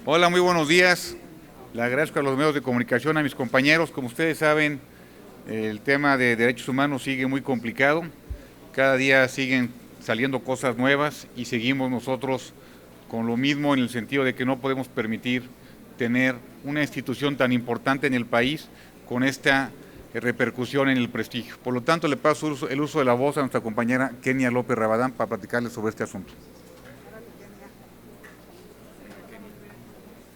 Hola, muy buenos días. Le agradezco a los medios de comunicación, a mis compañeros. Como ustedes saben, el tema de derechos humanos sigue muy complicado. Cada día siguen saliendo cosas nuevas y seguimos nosotros con lo mismo, en el sentido de que no podemos permitir tener una institución tan importante en el país con esta repercusión en el prestigio. Por lo tanto, le paso el uso de la voz a nuestra compañera Kenia López Rabadán para platicarles sobre este asunto.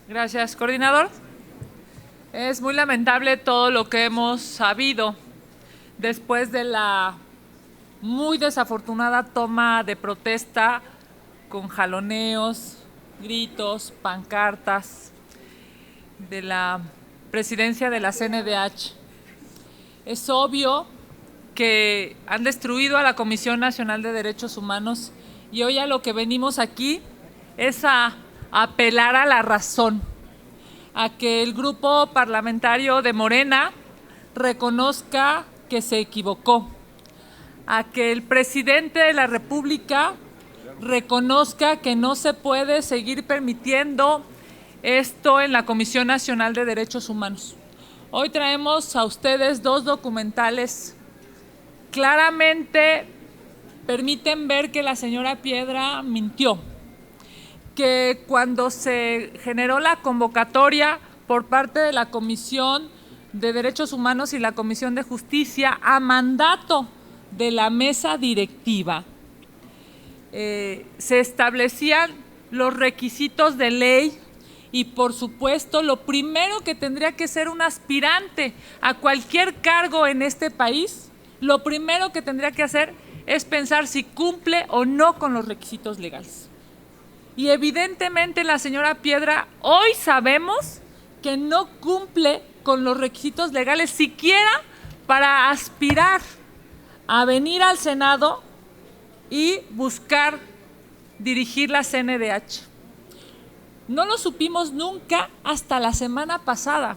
Gracias, coordinador. Es muy lamentable todo lo que hemos sabido después de la muy desafortunada toma de protesta con jaloneos, gritos, pancartas de la presidencia de la CNDH. Es obvio que han destruido a la Comisión Nacional de Derechos Humanos y hoy a lo que venimos aquí es a apelar a la razón, a que el grupo parlamentario de Morena reconozca que se equivocó, a que el presidente de la República reconozca que no se puede seguir permitiendo esto en la Comisión Nacional de Derechos Humanos. Hoy traemos a ustedes dos documentales. Claramente permiten ver que la señora Piedra mintió, que cuando se generó la convocatoria por parte de la Comisión de Derechos Humanos y la Comisión de Justicia a mandato de la mesa directiva, se establecían los requisitos de ley y, por supuesto, lo primero que tendría que ser un aspirante a cualquier cargo en este país, lo primero que tendría que hacer es pensar si cumple o no con los requisitos legales. Y evidentemente la señora Piedra hoy sabemos que no cumple con los requisitos legales siquiera para aspirar a venir al Senado y buscar dirigir la CNDH. No lo supimos nunca hasta la semana pasada.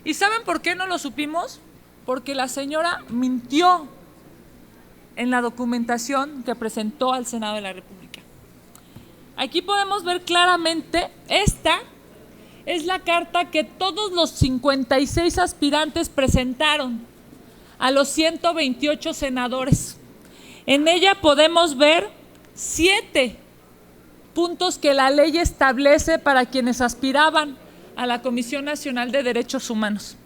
¿Y saben por qué no lo supimos? Porque la señora mintió en la documentación que presentó al Senado de la República. Aquí podemos ver claramente, esta es la carta que todos los 56 aspirantes presentaron a los 128 senadores. En ella podemos ver 7 puntos que la ley establece para quienes aspiraban a la Comisión Nacional de Derechos Humanos.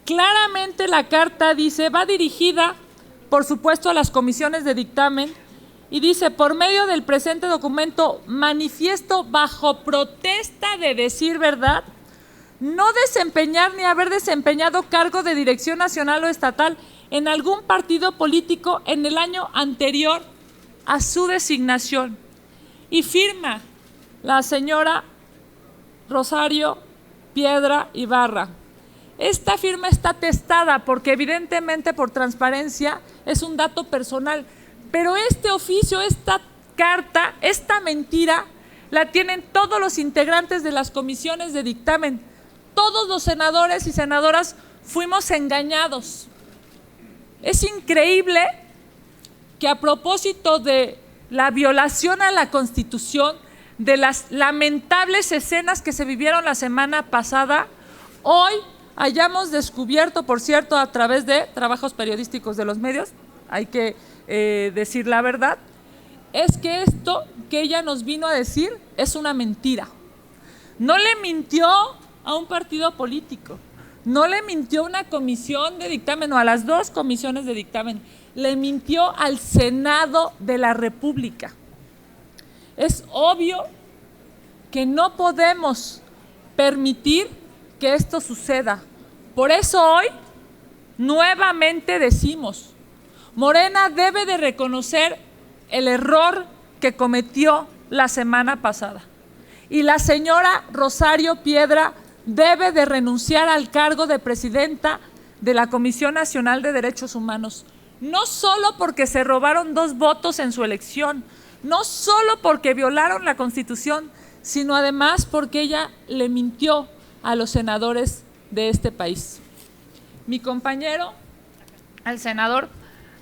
Claramente la carta dice, va dirigida, por supuesto, a las comisiones de dictamen, y dice, por medio del presente documento, manifiesto bajo protesta de decir verdad, no desempeñar ni haber desempeñado cargo de dirección nacional o estatal en algún partido político en el año anterior a su designación. Y firma la señora Rosario Piedra Ibarra. Esta firma está atestada porque evidentemente por transparencia es un dato personal, pero este oficio, esta carta, esta mentira la tienen todos los integrantes de las comisiones de dictamen. Todos los senadores y senadoras fuimos engañados. Es increíble que a propósito de la violación a la Constitución, de las lamentables escenas que se vivieron la semana pasada, hoy hayamos descubierto, por cierto, a través de trabajos periodísticos de los medios, hay que decir la verdad, es que esto que ella nos vino a decir es una mentira. No le mintió a un partido político, no le mintió a una comisión de dictamen o a las dos comisiones de dictamen, le mintió al Senado de la República. Es obvio que no podemos permitir que esto suceda. Por eso hoy nuevamente decimos, Morena debe de reconocer el error que cometió la semana pasada. Y la señora Rosario Piedra debe de renunciar al cargo de presidenta de la Comisión Nacional de Derechos Humanos. No solo porque se robaron 2 votos en su elección, no solo porque violaron la Constitución, sino además porque ella le mintió a los senadores de este país. Mi compañero, el senador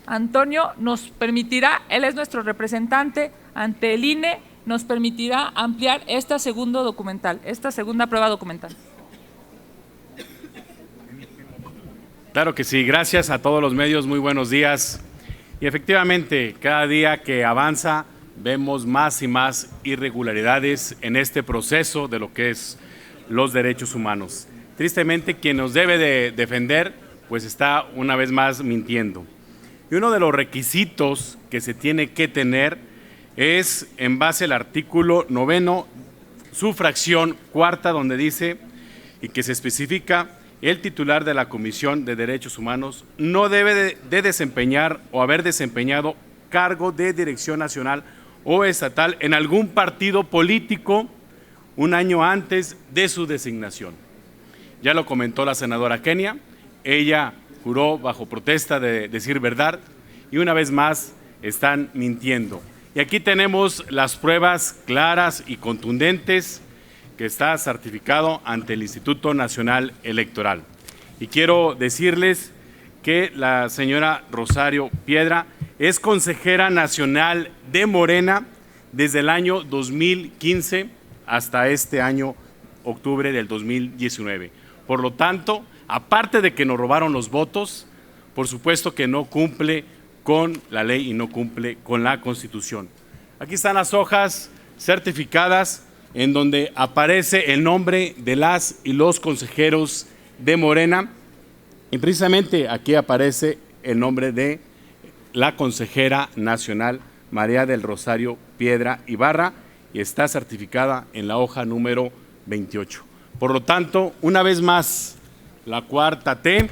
Antonio, nos permitirá, él es nuestro representante ante el INE, nos permitirá ampliar esta segunda prueba documental. Claro que sí, gracias a todos los medios, muy buenos días. Y efectivamente, cada día que avanza, vemos más y más irregularidades en este proceso de lo que es los derechos humanos. Tristemente, quien nos debe de defender, pues está una vez más mintiendo. Y uno de los requisitos que se tiene que tener es en base al artículo 9, su fracción cuarta, donde dice y que se especifica: el titular de la Comisión de Derechos Humanos no debe de desempeñar o haber desempeñado cargo de dirección nacional o estatal en algún partido político un año antes de su designación. Ya lo comentó la senadora Kenia, ella juró bajo protesta de decir verdad y una vez más están mintiendo. Y aquí tenemos las pruebas claras y contundentes que está certificado ante el Instituto Nacional Electoral. Y quiero decirles que la señora Rosario Piedra es consejera nacional de Morena desde el año 2015 hasta este año, octubre del 2019. Por lo tanto, aparte de que nos robaron los votos, por supuesto que no cumple con la ley y no cumple con la Constitución. Aquí están las hojas certificadas en donde aparece el nombre de las y los consejeros de Morena, y precisamente aquí aparece el nombre de la consejera nacional María del Rosario Piedra Ibarra y está certificada en la hoja número 28. Por lo tanto, una vez más, la cuarta T,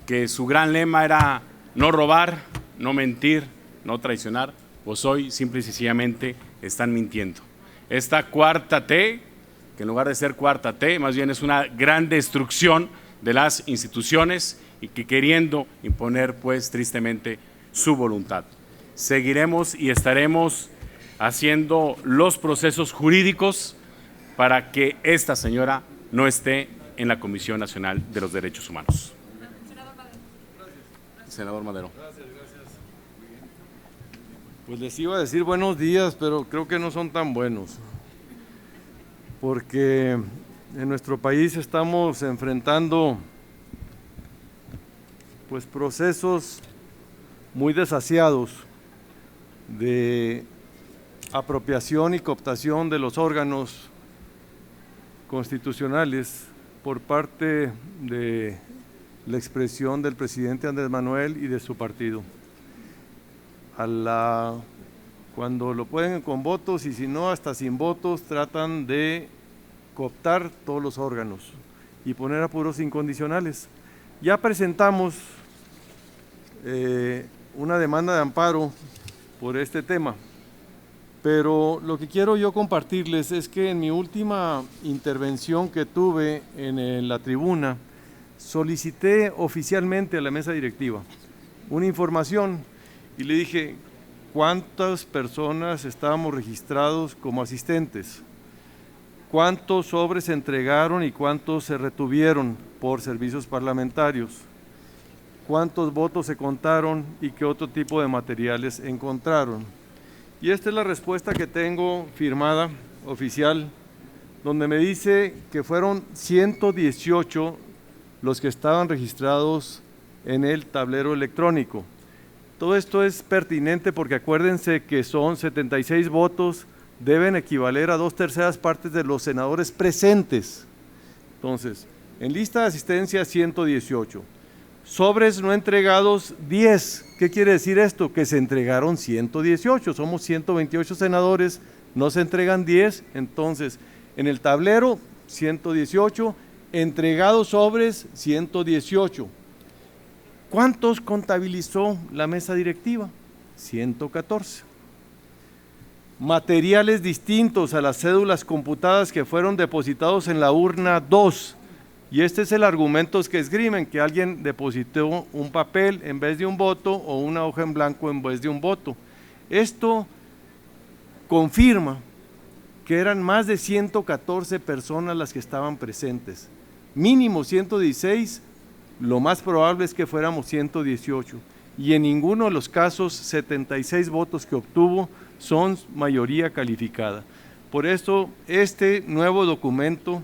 que su gran lema era no robar, no mentir, no traicionar, pues hoy simple y sencillamente están mintiendo. Esta cuarta T, que en lugar de ser cuarta T, más bien es una gran destrucción de las instituciones y que queriendo imponer, pues tristemente, su voluntad. Seguiremos y estaremos haciendo los procesos jurídicos para que esta señora no esté en la Comisión Nacional de los Derechos Humanos. Senador Madero. Gracias. Pues les iba a decir buenos días, pero creo que no son tan buenos, porque en nuestro país estamos enfrentando pues procesos muy desasiados de apropiación y cooptación de los órganos constitucionales por parte de la expresión del presidente Andrés Manuel y de su partido. Cuando lo pueden con votos y si no hasta sin votos, tratan de cooptar todos los órganos y poner apuros incondicionales. Ya presentamos una demanda de amparo por este tema, pero lo que quiero yo compartirles es que en mi última intervención que tuve en la tribuna, solicité oficialmente a la mesa directiva una información y le dije cuántas personas estábamos registrados como asistentes, cuántos sobres se entregaron y cuántos se retuvieron por servicios parlamentarios, cuántos votos se contaron y qué otro tipo de materiales encontraron. Y esta es la respuesta que tengo firmada, oficial, donde me dice que fueron 118 los que estaban registrados en el tablero electrónico. Todo esto es pertinente porque acuérdense que son 76 votos, deben equivaler a 2/3 partes de los senadores presentes. Entonces, en lista de asistencia 118, sobres no entregados 10. ¿Qué quiere decir esto? Que se entregaron 118, somos 128 senadores, no se entregan 10, entonces en el tablero 118, entregados sobres 118. ¿Cuántos contabilizó la mesa directiva? 114. Materiales distintos a las cédulas computadas que fueron depositados en la urna 2. Y este es el argumento que esgrimen, que alguien depositó un papel en vez de un voto o una hoja en blanco en vez de un voto. Esto confirma que eran más de 114 personas las que estaban presentes. Mínimo 116, lo más probable es que fuéramos 118. Y en ninguno de los casos 76 votos que obtuvo son mayoría calificada. Por esto, este nuevo documento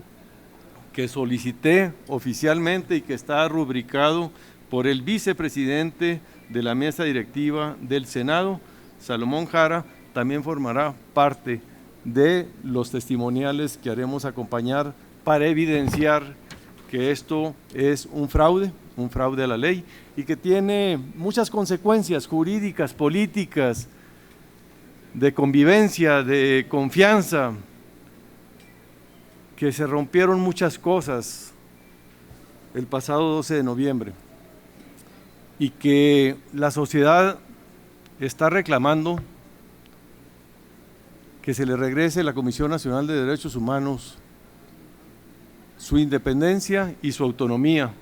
que solicité oficialmente y que está rubricado por el vicepresidente de la mesa directiva del Senado, Salomón Jara, también formará parte de los testimoniales que haremos acompañar para evidenciar que esto es un fraude a la ley y que tiene muchas consecuencias jurídicas, políticas, de convivencia, de confianza, que se rompieron muchas cosas el pasado 12 de noviembre y que la sociedad está reclamando que se le regrese a la Comisión Nacional de Derechos Humanos su independencia y su autonomía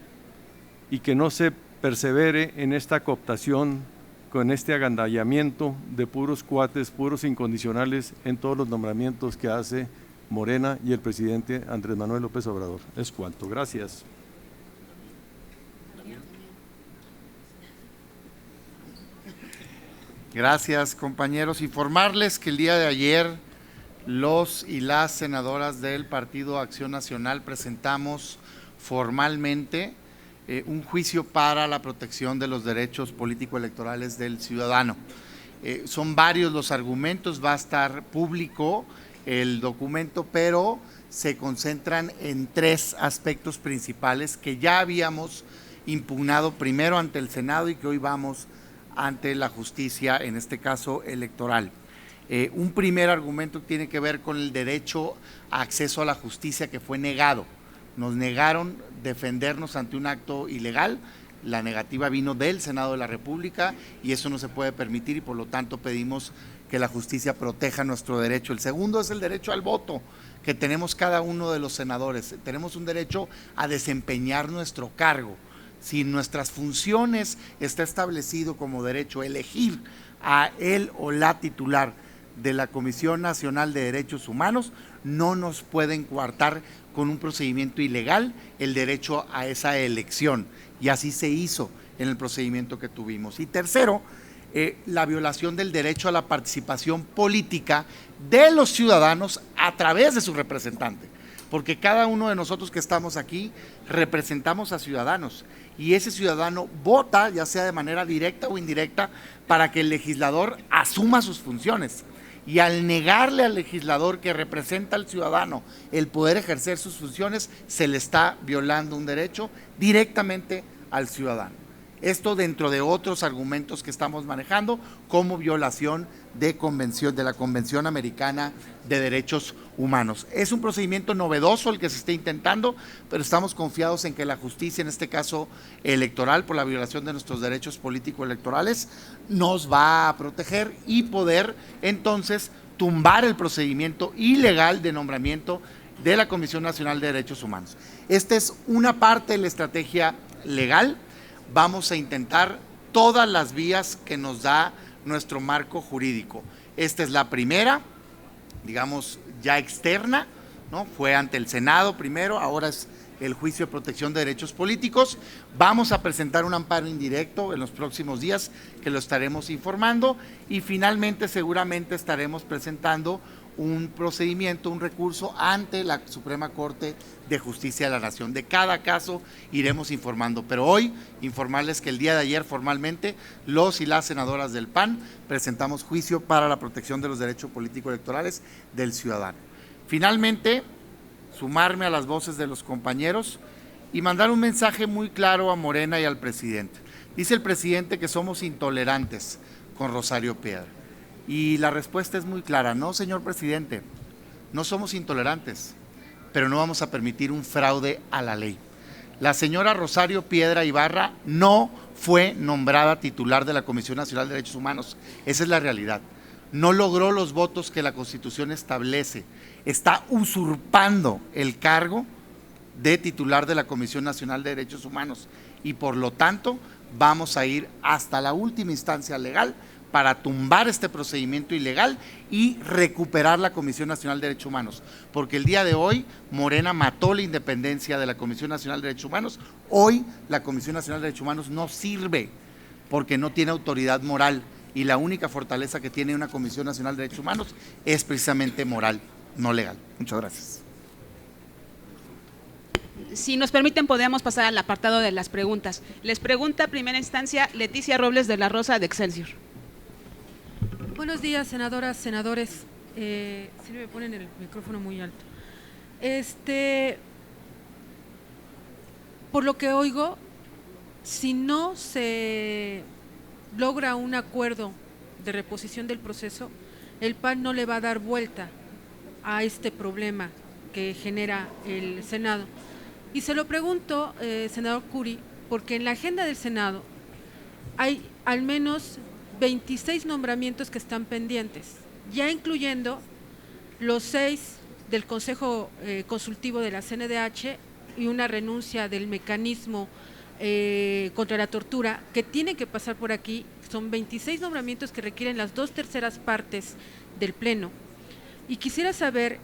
y que no se persevere en esta cooptación, con este agandallamiento de puros cuates, puros incondicionales en todos los nombramientos que hace Morena y el presidente Andrés Manuel López Obrador. Es cuanto. Gracias. Gracias, compañeros. Informarles que el día de ayer los y las senadoras del Partido Acción Nacional presentamos formalmente un juicio para la protección de los derechos político-electorales del ciudadano. Son varios los argumentos, va a estar público el documento, pero se concentran en tres aspectos principales que ya habíamos impugnado primero ante el Senado y que hoy vamos ante la justicia, en este caso electoral. Un primer argumento tiene que ver con el derecho a acceso a la justicia que fue negado. Nos negaron defendernos ante un acto ilegal, la negativa vino del Senado de la República y eso no se puede permitir y por lo tanto pedimos que la justicia proteja nuestro derecho. El segundo es el derecho al voto que tenemos cada uno de los senadores. Tenemos un derecho a desempeñar nuestro cargo. Si en nuestras funciones está establecido como derecho elegir a él o la titular de la Comisión Nacional de Derechos Humanos, no nos pueden coartar con un procedimiento ilegal el derecho a esa elección. Y así se hizo en el procedimiento que tuvimos. Y tercero, la violación del derecho a la participación política de los ciudadanos a través de su representante. Porque cada uno de nosotros que estamos aquí representamos a ciudadanos y ese ciudadano vota, ya sea de manera directa o indirecta, para que el legislador asuma sus funciones. Y al negarle al legislador que representa al ciudadano el poder ejercer sus funciones, se le está violando un derecho directamente al ciudadano. Esto dentro de otros argumentos que estamos manejando, como violación de la Convención Americana de Derechos Humanos. Es un procedimiento novedoso el que se está intentando, pero estamos confiados en que la justicia, en este caso electoral, por la violación de nuestros derechos político-electorales, nos va a proteger y poder entonces tumbar el procedimiento ilegal de nombramiento de la Comisión Nacional de Derechos Humanos. Esta es una parte de la estrategia legal. Vamos a intentar todas las vías que nos da nuestro marco jurídico. Esta es la primera, digamos, ya externa, ¿no? Fue ante el Senado primero, ahora es el juicio de protección de derechos políticos. Vamos a presentar un amparo indirecto en los próximos días, que lo estaremos informando, y finalmente seguramente estaremos presentando un procedimiento, un recurso ante la Suprema Corte de Justicia de la Nación. De cada caso iremos informando, pero hoy informarles que el día de ayer formalmente los y las senadoras del PAN presentamos juicio para la protección de los derechos político-electorales del ciudadano. Finalmente, sumarme a las voces de los compañeros y mandar un mensaje muy claro a Morena y al presidente. Dice el presidente que somos intolerantes con Rosario Piedra. Y la respuesta es muy clara: no, señor presidente, no somos intolerantes, pero no vamos a permitir un fraude a la ley. La señora Rosario Piedra Ibarra no fue nombrada titular de la Comisión Nacional de Derechos Humanos, esa es la realidad. No logró los votos que la Constitución establece, está usurpando el cargo de titular de la Comisión Nacional de Derechos Humanos y por lo tanto vamos a ir hasta la última instancia legal para tumbar este procedimiento ilegal y recuperar la Comisión Nacional de Derechos Humanos, porque el día de hoy Morena mató la independencia de la Comisión Nacional de Derechos Humanos. Hoy la Comisión Nacional de Derechos Humanos no sirve porque no tiene autoridad moral. y la única fortaleza que tiene una Comisión Nacional de Derechos Humanos es precisamente moral, no legal. Muchas gracias. Si nos permiten, podemos pasar al apartado de las preguntas. Les pregunta, primera instancia, Leticia Robles de la Rosa de Excelsior. Buenos días, senadoras, senadores. Si me ponen el micrófono muy alto. Por lo que oigo, si no se logra un acuerdo de reposición del proceso, el PAN no le va a dar vuelta a este problema que genera el Senado. Y se lo pregunto, senador Curi, porque en la agenda del Senado hay al menos 26 nombramientos que están pendientes, ya incluyendo los 6 del Consejo Consultivo de la CNDH y una renuncia del mecanismo contra la tortura que tiene que pasar por aquí. Son 26 nombramientos que requieren las 2/3 partes del Pleno. Y quisiera saber,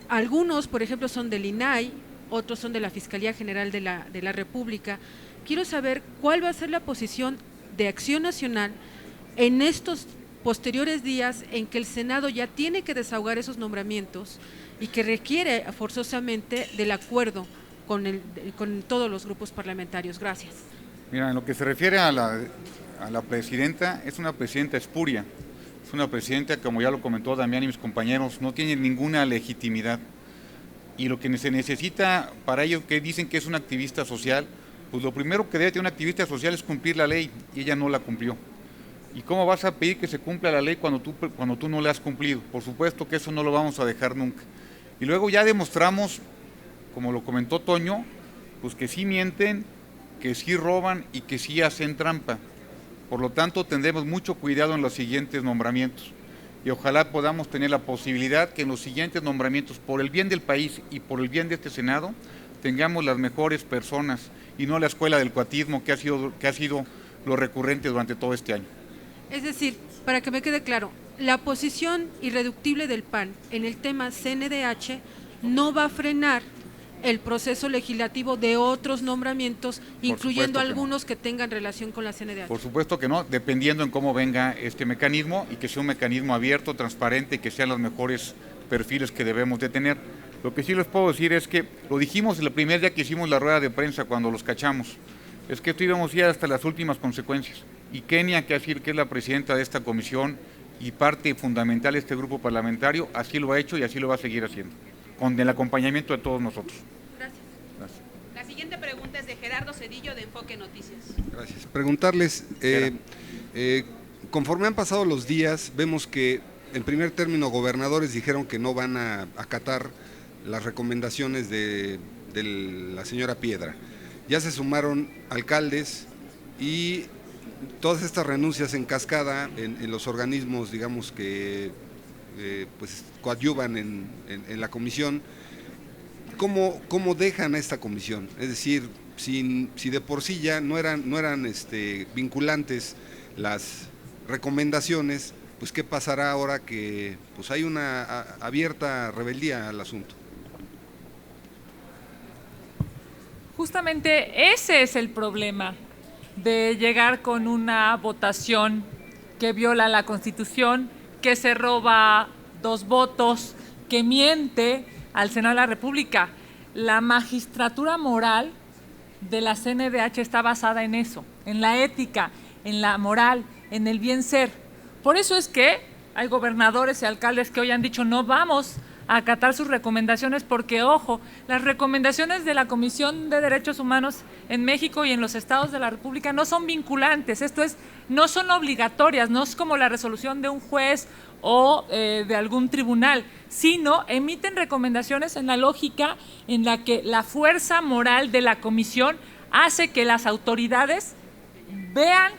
algunos, por ejemplo, son del INAI, otros son de la Fiscalía General de la República. Quiero saber cuál va a ser la posición de Acción Nacional en estos posteriores días en que el Senado ya tiene que desahogar esos nombramientos y que requiere forzosamente del acuerdo con todos los grupos parlamentarios. Gracias. Mira, en lo que se refiere a la presidenta, es una presidenta espuria, es una presidenta, como ya lo comentó Damián y mis compañeros, no tiene ninguna legitimidad. Y lo que se necesita para ello, que dicen que es una activista social, pues lo primero que debe tener un activista social es cumplir la ley, y ella no la cumplió. ¿Y cómo vas a pedir que se cumpla la ley cuando tú no la has cumplido? Por supuesto que eso no lo vamos a dejar nunca. Y luego ya demostramos, como lo comentó Toño, pues que sí mienten, que sí roban y que sí hacen trampa. Por lo tanto, tendremos mucho cuidado en los siguientes nombramientos. Y ojalá podamos tener la posibilidad que en los siguientes nombramientos, por el bien del país y por el bien de este Senado, tengamos las mejores personas y no la escuela del cuatismo que ha sido lo recurrente durante todo este año. Es decir, para que me quede claro, la posición irreductible del PAN en el tema CNDH no va a frenar el proceso legislativo de otros nombramientos, incluyendo algunos que tengan relación con la CNDH. Por supuesto que no, dependiendo en cómo venga este mecanismo y que sea un mecanismo abierto, transparente, que sean los mejores perfiles que debemos de tener. Lo que sí les puedo decir es que, lo dijimos el primer día que hicimos la rueda de prensa cuando los cachamos, es que esto íbamos a ir hasta las últimas consecuencias. Y Kenia, que es la presidenta de esta comisión y parte fundamental de este grupo parlamentario, así lo ha hecho y así lo va a seguir haciendo, con el acompañamiento de todos nosotros. Gracias. La siguiente pregunta es de Gerardo Cedillo, de Enfoque Noticias. Gracias. Preguntarles, conforme han pasado los días, vemos que en primer término gobernadores dijeron que no van a acatar las recomendaciones de la señora Piedra. Ya se sumaron alcaldes y todas estas renuncias en cascada en los organismos, digamos, que pues coadyuvan en la comisión. ¿Cómo dejan a esta comisión? Es decir, si de por sí ya no eran vinculantes las recomendaciones, pues ¿qué pasará ahora que pues hay una abierta rebeldía al asunto? Justamente ese es el problema de llegar con una votación que viola la Constitución, que se roba 2 votos, que miente al Senado de la República. La magistratura moral de la CNDH está basada en eso, en la ética, en la moral, en el bien ser. Por eso es que hay gobernadores y alcaldes que hoy han dicho no vamos a acatar sus recomendaciones porque, ojo, las recomendaciones de la Comisión de Derechos Humanos en México y en los estados de la República no son vinculantes, esto es, no son obligatorias, no es como la resolución de un juez o de algún tribunal, sino emiten recomendaciones en la lógica en la que la fuerza moral de la comisión hace que las autoridades vean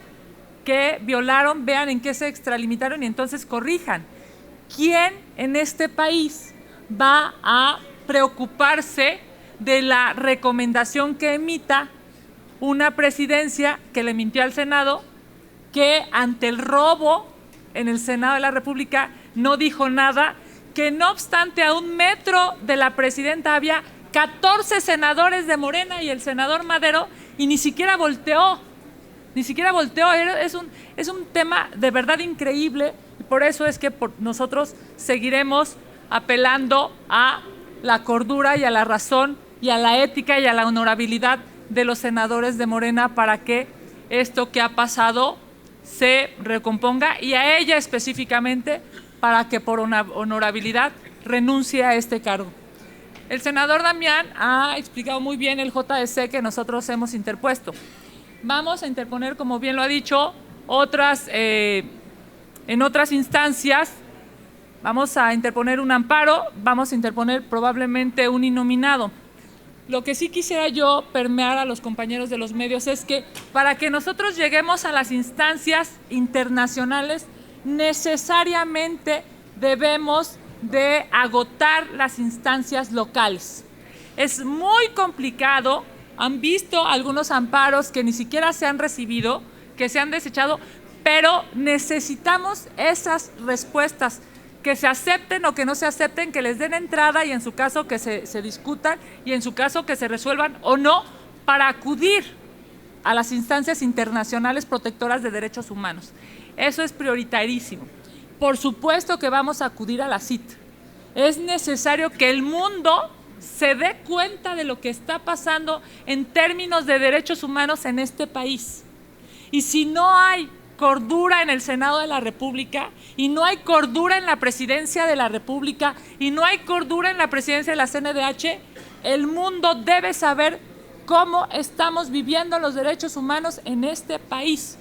que violaron, vean en qué se extralimitaron y entonces corrijan. ¿Quién en este país va a preocuparse de la recomendación que emita una presidencia que le mintió al Senado, que ante el robo en el Senado de la República no dijo nada, que no obstante a 1 metro de la presidenta había 14 senadores de Morena y el senador Madero y ni siquiera volteó ni siquiera volteó. Es un tema de verdad increíble, y por eso es que nosotros seguiremos apelando a la cordura y a la razón y a la ética y a la honorabilidad de los senadores de Morena para que esto que ha pasado se recomponga, y a ella específicamente para que por honorabilidad renuncie a este cargo. El senador Damián ha explicado muy bien el JDC que nosotros hemos interpuesto. Vamos a interponer, como bien lo ha dicho, en otras instancias. Vamos a interponer un amparo, vamos a interponer probablemente un innominado. Lo que sí quisiera yo permear a los compañeros de los medios es que para que nosotros lleguemos a las instancias internacionales, necesariamente debemos de agotar las instancias locales. Es muy complicado, han visto algunos amparos que ni siquiera se han recibido, que se han desechado, pero necesitamos esas respuestas, que se acepten o que no se acepten, que les den entrada y en su caso que se discutan y en su caso que se resuelvan o no, para acudir a las instancias internacionales protectoras de derechos humanos. Eso es prioritarísimo. Por supuesto que vamos a acudir a la CIT. Es necesario que el mundo se dé cuenta de lo que está pasando en términos de derechos humanos en este país. Y si no hay cordura en el Senado de la República, y no hay cordura en la Presidencia de la República, y no hay cordura en la Presidencia de la CNDH, el mundo debe saber cómo estamos viviendo los derechos humanos en este país.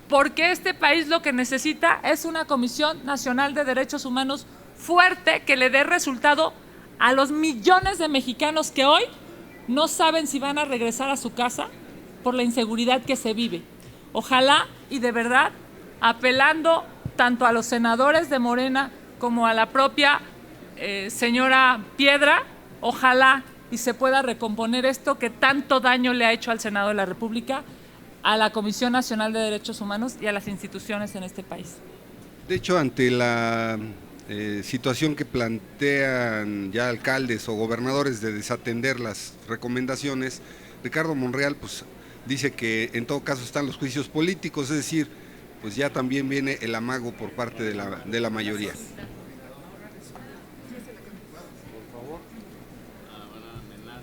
Porque este país lo que necesita es una Comisión Nacional de Derechos Humanos fuerte, que le dé resultado a los millones de mexicanos que hoy no saben si van a regresar a su casa por la inseguridad que se vive. Ojalá, y de verdad, apelando tanto a los senadores de Morena como a la propia señora Piedra, ojalá y se pueda recomponer esto que tanto daño le ha hecho al Senado de la República, a la Comisión Nacional de Derechos Humanos y a las instituciones en este país. De hecho, ante la situación que plantean ya alcaldes o gobernadores de desatender las recomendaciones, Ricardo Monreal pues dice que en todo caso están los juicios políticos, es decir, pues ya también viene el amago por parte de la mayoría.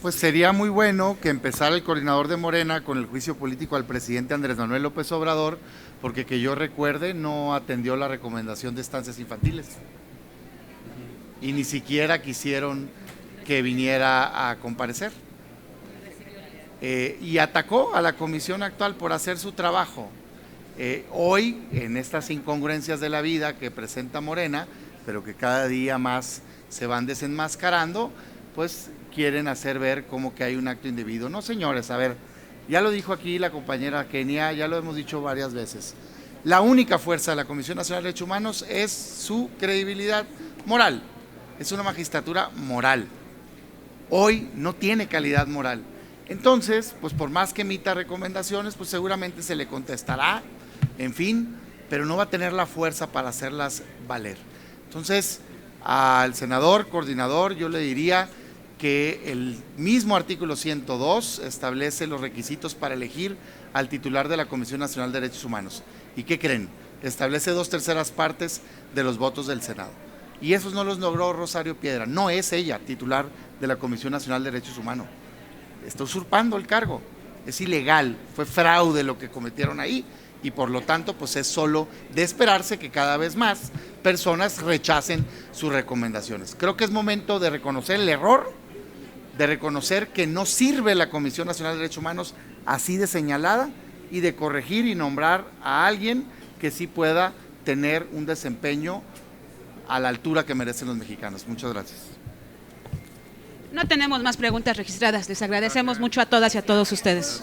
Pues sería muy bueno que empezara el coordinador de Morena con el juicio político al presidente Andrés Manuel López Obrador, porque que yo recuerde no atendió la recomendación de estancias infantiles. Y ni siquiera quisieron que viniera a comparecer. Y atacó a la comisión actual por hacer su trabajo. Hoy, en estas incongruencias de la vida que presenta Morena, pero que cada día más se van desenmascarando, pues quieren hacer ver como que hay un acto indebido. No, señores, a ver, ya lo dijo aquí la compañera Kenia, ya lo hemos dicho varias veces. La única fuerza de la Comisión Nacional de Derechos Humanos es su credibilidad moral. Es una magistratura moral. Hoy no tiene calidad moral. Entonces, pues por más que emita recomendaciones, pues seguramente se le contestará, en fin, pero no va a tener la fuerza para hacerlas valer. Entonces, al senador coordinador yo le diría que el mismo artículo 102 establece los requisitos para elegir al titular de la Comisión Nacional de Derechos Humanos. ¿Y qué creen? Establece 2/3 partes de los votos del Senado. Y esos no los logró Rosario Piedra. No es ella titular de la Comisión Nacional de Derechos Humanos. Está usurpando el cargo. Es ilegal, fue fraude lo que cometieron ahí. Y por lo tanto, pues es solo de esperarse que cada vez más personas rechacen sus recomendaciones. Creo que es momento de reconocer el error, de reconocer que no sirve la Comisión Nacional de Derechos Humanos así de señalada y de corregir y nombrar a alguien que sí pueda tener un desempeño a la altura que merecen los mexicanos. Muchas gracias. No tenemos más preguntas registradas. Les agradecemos mucho a todas y a todos ustedes.